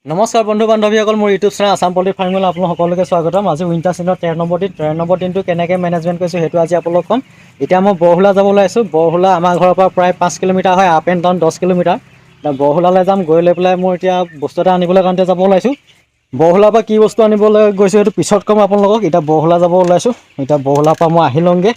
নমস্কাৰ বন্ধু বান্ধৱীসকল, মোৰ ইউটিউব চেনেল আসাম পোল্ট্ৰি ফাৰ্মিঙলৈ আপোনালোক সকলোকে স্বাগতম। আজি উইণ্টাৰ চিজনৰ 13 নম্বৰ দিনটো কেনেকৈ মেনেজমেণ্ট কৰিছোঁ সেইটো আজি আপোনালোক ক'ম। এতিয়া মই বৰহোলা যাব ওলাইছোঁ। বৰহোলা আমাৰ ঘৰৰ পৰা প্ৰায় 5 কিলোমিটাৰ হয়, আপ এণ্ড ডাউন 10 কিলোমিটাৰ। বৰহোলালৈ যাম, গৈ লৈ পেলাই মই এতিয়া বস্তু এটা আনিবলৈ কাৰণতে যাব ওলাইছোঁ। বৰহোলাৰ পৰা কি বস্তু আনিবলৈ গৈছোঁ সেইটো পিছত ক'ম আপোনালোকক। এতিয়া বৰহোলা যাব ওলাইছোঁ। এতিয়া বৰহোলাৰ পৰা মই আহি লওঁগৈ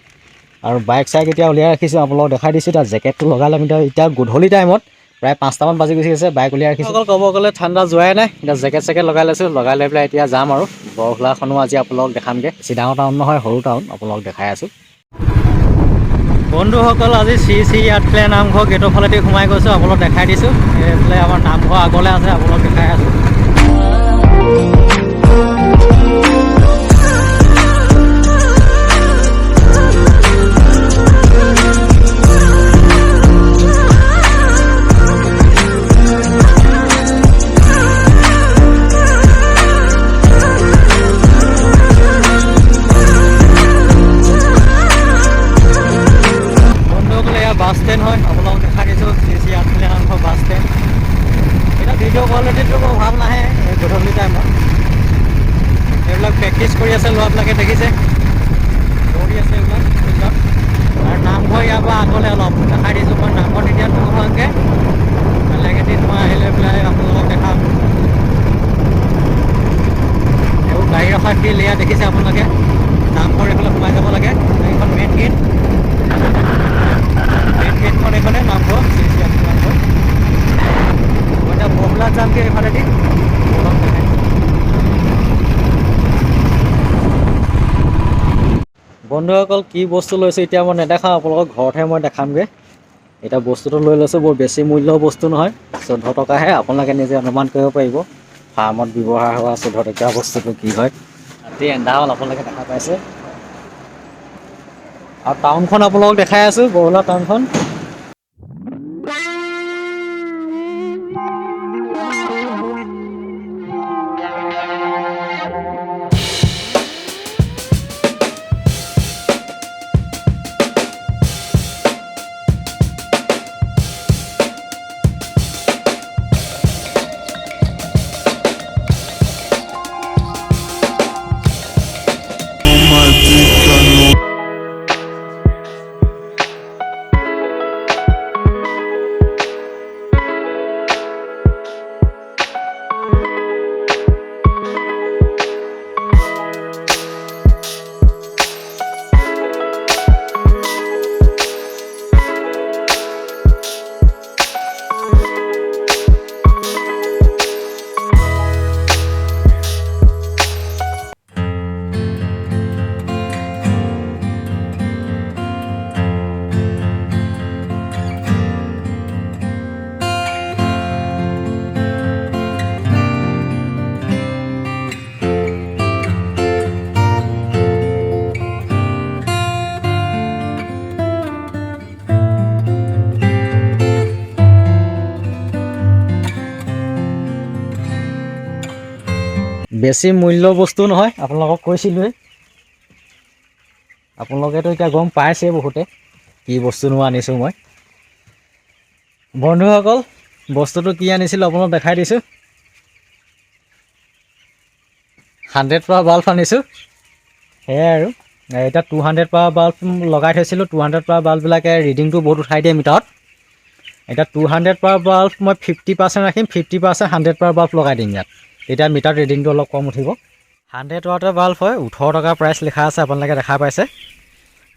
আৰু বাইক চাইক এতিয়া উলিয়াই ৰাখিছোঁ, আপোনালোকক দেখাই দিছোঁ। এতিয়া জেকেটটো লগাই ল'ম। এতিয়া গধূলি টাইমত প্ৰায় 5টামান বাজি গুচি গৈছে, বাইক উলিয়াই ৰাখিছোঁ। অকল ক'ব গ'লে ঠাণ্ডা যোৱাই নাই। এতিয়া জেকেট চেকেট লগাই লৈছোঁ, লগাই লৈ পেলাই এতিয়া যাম আৰু বৰহোলাখনো আজি আপোনালোকক দেখামগৈ। বেছি ডাঙৰ টাউন নহয়, সৰু টাউন, আপোনালোকক দেখাই আছোঁ। বন্ধুসকল, আজি শ্ৰী আঠখেলীয়া নামঘৰ গেটৰ ফালেদি সোমাই গৈছোঁ, আপোনালোকক দেখাই দিছোঁ। এইফালে আমাৰ নামঘৰ আগলৈ আছে, আপোনালোকক দেখাই আছোঁ। বাছ ষ্টেণ্ড হয়, আপোনালোকক দেখাই দিছোঁ। শ্ৰী আঠখেলীয়া নামঘৰ বাছ ষ্টেণ্ড। এতিয়া ভিডিঅ' কোৱালিটিটো বৰ ভাল নাহে গধূলি টাইমত। এইবিলাক প্ৰেক্টিছ কৰি আছে ল'ৰাবিলাকে, দেখিছে দৌৰি আছে এইবিলাক ফিল্ডত। আৰু নামঘৰ ইয়াৰ পৰা আগলৈ অলপ দেখাই দিছোঁ। মই নামঘৰত এতিয়া নোহোৱাকৈ বেলেগ এদিন মই আহি লৈ পেলাই আপোনালোকক দেখাম। এইবোৰ গাড়ী ৰখা ফিল্ড এয়া দেখিছে আপোনালোকে। নামঘৰ এইফালে সোমাই যাব লাগে, এইখন মেইন গেট। গেটখন এইফালে নামঘৰ, শ্ৰী আঠখেলীয়া নামঘৰ। মই এতিয়া বৰহোলাত যামগৈ এইফালেদি। বন্ধুসকল, কি বস্তু লৈছোঁ এতিয়া মই নেদেখাওঁ আপোনালোকক, ঘৰতহে মই দেখামগৈ। এতিয়া বস্তুটো লৈ লৈছোঁ, বৰ বেছি মূল্যৰ বস্তু নহয়, 14 টকাহে। আপোনালোকে নিজে অনুমান কৰিব পাৰিব ফাৰ্মত ব্যৱহাৰ হোৱা 14 টকীয়া বস্তুটো কি হয়। ৰাতি এন্ধাৰ হ'ল, আপোনালোকে দেখা পাইছে। আৰু টাউনখন আপোনালোকক দেখাই আছোঁ, বৰহোলা টাউনখন। বেছি মূল্য বস্তু নহয়, আপোনালোকক কৈছিলোঁৱেই। আপোনালোকেতো এতিয়া গম পাইছেই বহুতে কি বস্তুনো আনিছোঁ মই। বন্ধুসকল, বস্তুটো কি আনিছিলোঁ আপোনালোকক দেখাই দিছোঁ। 100 পাৱাৰ বাল্ব আনিছোঁ, সেয়াই আৰু। এতিয়া 200 পাৱাৰ বাল্ব লগাই থৈছিলোঁ। 200 পাৱাৰ বাল্ববিলাকে ৰিডিংটো বহুত উঠাই দিয়ে মিটাৰত। এতিয়া 200 পাৱাৰ বাল্ব মই 50% ৰাখিম, 50% 100 পাৱাৰ বাল্ব লগাই দিম ইয়াত। তেতিয়া মিটাৰ ৰিডিংটো অলপ কম উঠিব। 100 ৱাটৰ বাল্ব হয়, 18 টকা প্ৰাইচ লিখা আছে, আপোনালোকে দেখা পাইছে।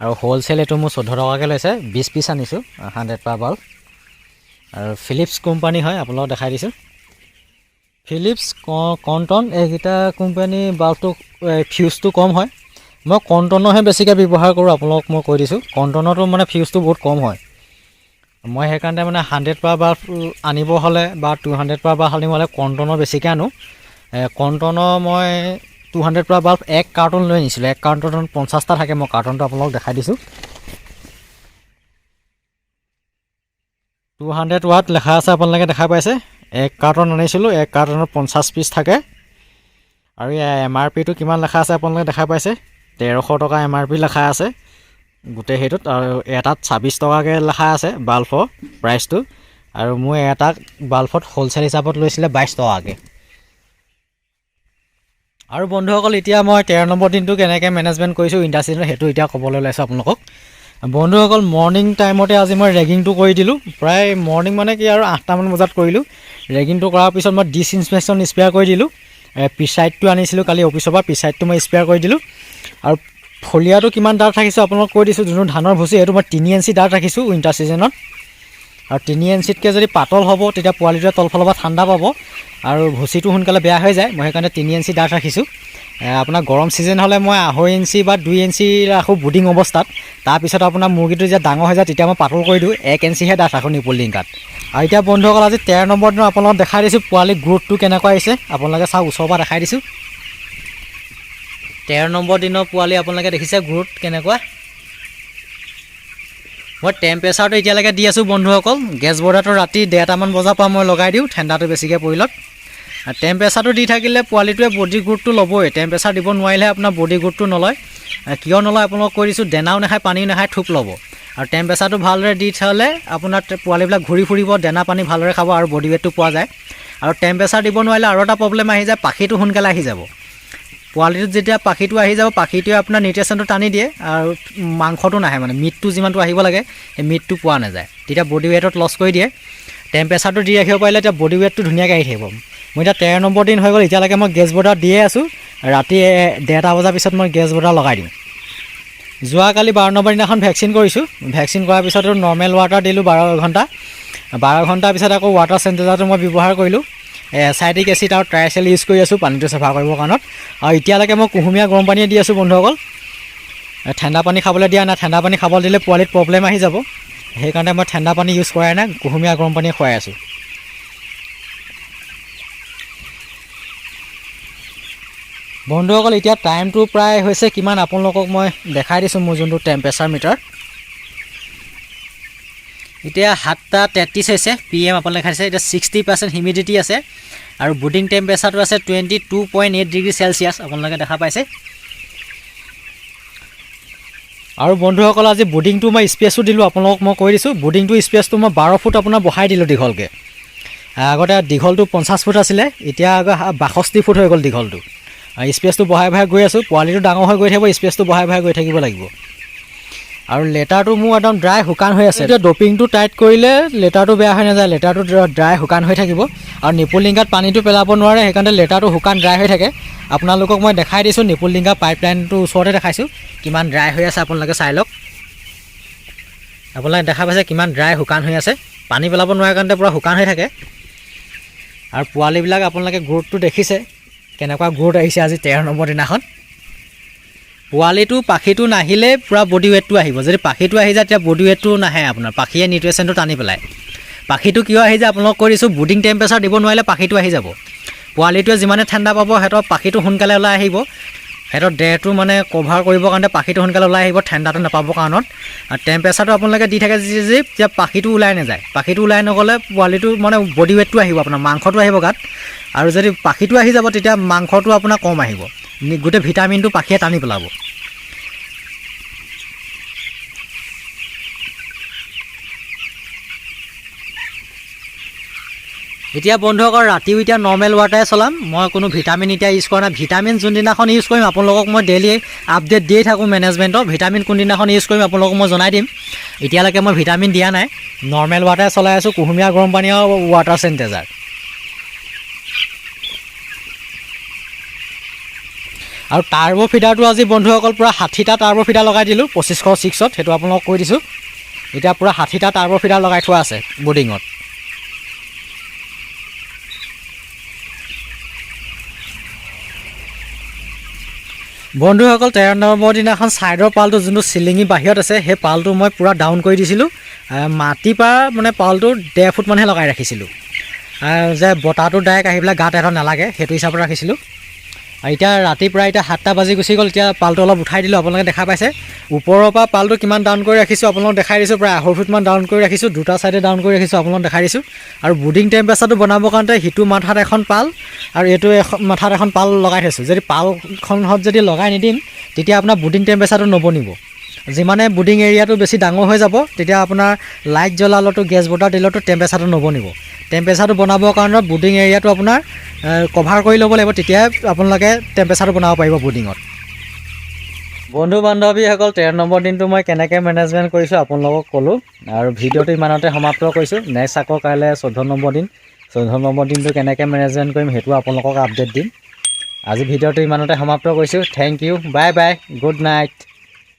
আৰু হ'লচেল এইটো মোৰ 14 টকাকৈ লৈছে। 20 পিচ আনিছোঁ 100 পাৱাৰ বাল্ব। আৰু ফিলিপছ কোম্পানী হয়, আপোনালোকক দেখাই দিছোঁ। ফিলিপছ, কণ্টন, এইকেইটা কোম্পানী বাল্বটো ফিউজটো কম হয়। মই কণ্টনৰহে বেছিকৈ ব্যৱহাৰ কৰোঁ, আপোনালোকক মই কৈ দিছোঁ। কণ্টনৰটো মানে ফিউজটো বহুত কম হয়। মই সেইকাৰণে মানে 100 পাৱাৰ বাল্ব আনিব হ'লে বা 200 পাৱাৰ বাল্ব আনিব হ'লে কণ্টনৰ বেছিকৈ আনো। কণ্টনৰ মই 200 পাৱাৰ বাল্ব 1 কাৰ্টন লৈ আনিছিলোঁ। 1 কাৰ্টনত 50টা থাকে। মই কাৰ্টনটো আপোনালোকক দেখাই দিছোঁ। 200 ৱাট লেখা আছে, আপোনালোকে দেখা পাইছে। 1 কাৰ্টন আনিছিলোঁ, 1 কাৰ্টনত 50 পিচ থাকে। আৰু MRPটো কিমান লেখা আছে আপোনালোকে দেখা পাইছে। 1300 টকা MRP লেখা আছে গোটেই সেইটোত। আৰু এটাত 26 টকাকৈ লেখা আছে বাল্বৰ প্ৰাইচটো। আৰু মই এটা বাল্বত হ'লচেল হিচাপত লৈছিলে 22 টকাকৈ। আৰু বন্ধুসকল এতিয়া মই 13 নম্বৰ দিনটো কেনেকৈ মেনেজমেণ্ট কৰিছোঁ উইণ্টাৰ ছিজনত সেইটো এতিয়া ক'বলৈ ওলাইছোঁ আপোনালোকক। বন্ধুসকল মৰ্ণিং টাইমতে আজি মই ৰেগিংটো কৰি দিলোঁ, প্ৰায় মৰ্ণিং মানে কি আৰু 8টামান বজাত কৰিলোঁ। ৰেগিংটো কৰাৰ পিছত মই ডিছইনফেকশ্যন স্প্ৰে কৰি দিলোঁ। পিচাইডটো আনিছিলোঁ কালি অফিচৰ পৰা, পিচাইডটো মই স্প্ৰে কৰি দিলোঁ। আৰু ফলিয়াটো কিমান ডাঠ ৰাখিছোঁ আপোনালোকক কৈ দিছোঁ। যোনটো ধানৰ ভুচি সেইটো মই 3 ইঞ্চি ডাঠ ৰাখিছোঁ উইণ্টাৰ ছিজনত। আৰু 3 ইঞ্চিতকৈ যদি পাতল হ'ব তেতিয়া পোৱালিটোৱে তলফালৰ পৰা ঠাণ্ডা পাব আৰু ভুচিটো সোনকালে বেয়া হৈ যায়। মই সেইকাৰণে 3 ইঞ্চি ডাঠ ৰাখিছোঁ। আপোনাৰ গৰম ছিজন হ'লে মই 2.5 ইঞ্চি বা 2 ইঞ্চি ৰাখোঁ বুডিং অৱস্থাত। তাৰপিছত আপোনাৰ মুৰ্গীটো যেতিয়া ডাঙৰ হৈ যায় তেতিয়া মই পাতল কৰি দিওঁ, 1 ইঞ্চিহে ডাঠ ৰাখোঁ নিপুল ডিংকাত। আৰু এতিয়া বন্ধুসকল আজি 13 নম্বৰ দিনত আপোনালোকক দেখাই দিছোঁ পোৱালি গ্ৰোথটো কেনেকুৱা আহিছে। আপোনালোকে চাওক, ওচৰৰ পৰা দেখাই দিছোঁ। 13 নম্বৰ দিনৰ পোৱালি আপোনালোকে দেখিছে গ্ৰোথ কেনেকুৱা। মই টেম্পাৰেচাৰটো এতিয়ালৈকে দি আছোঁ বন্ধুসকল। গেছ বৰ্ডাৰটো ৰাতি 1:30মান বজাৰ পৰা মই লগাই দিওঁ, ঠাণ্ডাটো বেছিকৈ পৰিলত। টেম্পাৰেচাৰটো দি থাকিলে পোৱালিটোৱে বডি গ্ৰোথটো ল'বই। টেম্পাৰেচাৰ দিব নোৱাৰিলেহে আপোনাৰ বডি গ্ৰোথটো নলয়। কিয় নলয় আপোনালোকক কৈ দিছোঁ, দানাও নাখায় পানীও নাখায়, থোপ ল'ব। আৰু টেম্পাৰেচাৰটো ভালদৰে দি থ'লে আপোনাৰ পোৱালিবিলাক ঘূৰি ফুৰিব, দানা পানী ভালদৰে খাব আৰু বডি ৱেটটো পোৱা যায়। আৰু টেম্পাৰেচাৰ দিব নোৱাৰিলে আৰু এটা প্ৰব্লেম আহি যায়, পাখিটো সোনকালে আহি যাব। পোৱালিটোত যেতিয়া পাখিটো আহি যাব, পাখিটোৱে আপোনাৰ নিউট্ৰিচনটো টানি দিয়ে আৰু মাংসটো নাহে, মানে মিটটো যিমানটো আহিব লাগে সেই মিটটো পোৱা নাযায়। তেতিয়া বডি ৱেটত লছ কৰি দিয়ে। টেম্পাৰেচাৰটো দি ৰাখিব পাৰিলে এতিয়া বডি ৱেটটো ধুনীয়াকৈ আহি থাকিব। মই এতিয়া 13 নম্বৰ দিন হৈ গ'ল, এতিয়ালৈকে মই গেছ বৰ্ডাৰ দিয়ে আছোঁ। ৰাতি 1:30 বজাৰ পিছত মই গেছ বৰ্ডাৰ লগাই দিওঁ। যোৱাকালি 12 নম্বৰ দিনাখন ভেকচিন কৰিছোঁ। ভেকচিন কৰাৰ পিছতো নৰ্মেল ৱাটাৰ দিলোঁ 12 ঘণ্টা। 12 ঘণ্টাৰ পিছত আকৌ ৱাটাৰ চেনিটাইজাৰটো মই ব্যৱহাৰ কৰিলোঁ। এচাইটিক এচিড আৰু ট্ৰাইচেল ইউজ কৰি আছোঁ পানীটো চাফা কৰিবৰ কাৰণত। আৰু এতিয়ালৈকে মই কুহুমীয়া গৰম পানীয়ে দি আছোঁ বন্ধুসকল। ঠাণ্ডা পানী খাবলৈ দিয়া নাই, ঠাণ্ডা পানী খাবলৈ দিলে পোৱালিত প্ৰব্লেম আহি যাব। সেইকাৰণে মই ঠাণ্ডা পানী ইউজ কৰাই নাই, কুহুমীয়া গৰম পানীয়ে খুৱাই আছোঁ। বন্ধুসকল এতিয়া টাইমটো প্ৰায় হৈছে কিমান আপোনালোকক মই দেখাই দিছোঁ মোৰ যোনটো টেম্পাৰেচাৰ মিটাৰ। এতিয়া 7:33 হৈছে PM আপোনালোকে দেখাইছে। এতিয়া 60% হিউমিডিটি আছে আৰু বুডিং টেম্পাৰেচাৰটো আছে 22.8 ডিগ্ৰী চেলচিয়াছ আপোনালোকে দেখা পাইছে। আৰু বন্ধুসকল আজি বুডিংটো মই স্পেচো দিলোঁ আপোনালোকক মই কৈ দিছোঁ। বুডিংটো স্পেচটো মই 12 ফুট আপোনাৰ বহাই দিলোঁ দীঘলকৈ। আগতে দীঘলটো 50 ফুট আছিলে, এতিয়া 62 ফুট হৈ গ'ল দীঘলটো। স্পেচটো বহাই বহাই গৈ আছোঁ। পোৱালিটো ডাঙৰ হৈ গৈ থাকিব, স্পেচটো বহাই বহাই গৈ থাকিব লাগিব। আৰু লেটাৰটো মোৰ একদম ড্ৰাই শুকান হৈ আছে। এতিয়া ডপিংটো টাইট কৰিলে লেটাৰটো বেয়া হৈ নাযায়, লেটাৰটো ড্ৰাই শুকান হৈ থাকিব। আৰু নিপুল ডিংকাত পানীটো পেলাব নোৱাৰে, সেইকাৰণে লেটাৰটো শুকান ড্ৰাই হৈ থাকে। আপোনালোকক মই দেখাই দিছোঁ, নিপুল ডিংকা পাইপলাইনটো ওচৰতে দেখাইছোঁ কিমান ড্ৰাই হৈ আছে। আপোনালোকে চাই লওক, আপোনালোকে দেখা পাইছে কিমান ড্ৰাই শুকান হৈ আছে। পানী পেলাব নোৱাৰে কাৰণে পূৰা শুকান হৈ থাকে। আৰু পোৱালিবিলাক আপোনালোকে গ্ৰোথটো দেখিছে কেনেকুৱা গ্ৰোথ আহিছে আজি 13 নম্বৰ দিনাখন। পোৱালিটো পাখিটো নাহিলে পূৰা বডি ৱেটটো আহিব। যদি পাখিটো আহি যায় তেতিয়া বডি ৱেটটো নাহে, আপোনাৰ পাখিয়ে নিউট্ৰিচনটো টানি পেলায়। পাখিটো কিয় আহি যায় আপোনালোকক কৈ দিছোঁ, বুডিং টেম্পাৰেচাৰ দিব নোৱাৰিলে পাখিটো আহি যাব। পোৱালিটোৱে যিমানে ঠাণ্ডা পাব সিহঁতৰ পাখিটো সোনকালে ওলাই আহিব। সিহঁতৰ দেহটো মানে কভাৰ কৰিবৰ কাৰণে পাখিটো সোনকালে ওলাই আহিব, ঠাণ্ডাটো নাপাবৰ কাৰণত। আৰু টেম্পাৰেচাৰটো আপোনালোকে দি থাকে যে তেতিয়া পাখিটো ওলাই নাযায়। পাখিটো ওলাই নগ'লে পোৱালিটো মানে বডি ৱেটটো আহিব, আপোনাৰ মাংসটো আহিব গাত। আৰু যদি পাখিটো আহি যাব তেতিয়া মাংসটো আপোনাৰ কম আহিব, গোটেই ভিটামিনটো পাখিয়ে টানি পেলাব। এতিয়া বন্ধুসকল ৰাতিও এতিয়া নৰ্মেল ৱাটাৰে চলাম, মই কোনো ভিটামিন এতিয়া ইউজ কৰা নাই। ভিটামিন যোনদিনাখন ইউজ কৰিম আপোনালোকক মই ডেইলি আপডেট দিয়ে থাকোঁ মেনেজমেণ্টৰ। ভিটামিন কোনদিনাখন ইউজ কৰিম আপোনালোকক মই জনাই দিম। এতিয়ালৈকে মই ভিটামিন দিয়া নাই, নৰ্মেল ৱাটাৰে চলাই আছোঁ, কুহুমীয়া গৰম পানী আৰু ৱাটাৰ চেনিটাইজাৰ। আৰু টাৰ্বো ফিডাৰটো আজি বন্ধুসকল পূৰা 60টা টাৰ্বো ফিডাৰ লগাই দিলোঁ 2506ত, সেইটো আপোনালোকক কৈ দিছোঁ। এতিয়া পূৰা 60টা টাৰ্বো ফিডাৰ লগাই থোৱা আছে বৰ্ডিঙত। বন্ধুসকল 13 নম্বৰ দিনাখন ছাইডৰ পালটো যোনটো চিলিঙি বাহিৰত আছে সেই পালটো মই পূৰা ডাউন কৰি দিছিলোঁ। মাটিৰ পৰা মানে পালটো 1.5 ফুট মানহে লগাই ৰাখিছিলোঁ, যে বতাহটো ডাইৰেক্ট আহি পেলাই গাত এটা নালাগে সেইটো হিচাপত ৰাখিছিলোঁ। এতিয়া ৰাতিপুৱা এতিয়া 7টা বাজি গুচি গ'ল। এতিয়া পালটো অলপ উঠাই দিলোঁ, আপোনালোকে দেখা পাইছে। ওপৰৰ পৰা পালটো কিমান ডাউন কৰি ৰাখিছোঁ আপোনালোকক দেখাই দিছোঁ, প্ৰায় 2.5 ফুটমান ডাউন কৰি ৰাখিছোঁ। দুটা ছাইডে ডাউন কৰি ৰাখিছোঁ, আপোনালোকক দেখাই দিছোঁ। আৰু বুডিং টেম্পাৰেচাৰটো বনাবৰ কাৰণে সিটো মাথাত এখন পাল আৰু এইটো মাথাত এখন পাল লগাই থৈছোঁ। যদি পালখনত যদি লগাই নিদিম তেতিয়া আপোনাৰ বুডিং টেম্পাৰেচাৰটো নবনিব। যিমানে বুডিং এৰিয়াটো বেছি ডাঙৰ হৈ যাব তেতিয়া আপোনাৰ লাইট জ্বলালেতো গেছ বৰ্ডাৰ দিলেতো টেম্পাৰেচাৰটো নবনিব। টেম্পাৰেচাৰটো বনাবৰ কাৰণে বুডিং এৰিয়াটো আপোনাৰ কভাৰ কৰি ল'ব লাগিব, তেতিয়াই আপোনালোকে টেম্পাৰেচাৰটো বনাব পাৰিব বুডিঙত। বন্ধু বান্ধৱীসকল 13 নম্বৰ দিনটো মই কেনেকৈ মেনেজমেণ্ট কৰিছোঁ আপোনালোকক ক'লোঁ, আৰু ভিডিঅ'টো ইমানতে সমাপ্ত কৰিছোঁ। নেক্সট আকৌ কাইলৈ 14 নম্বৰ দিন, 14 নম্বৰ দিনটো কেনেকৈ মেনেজমেণ্ট কৰিম সেইটো আপোনালোকক আপডেট দিম। আজি ভিডিঅ'টো ইমানতে সমাপ্ত কৰিছোঁ। Thank you, bye bye, good night.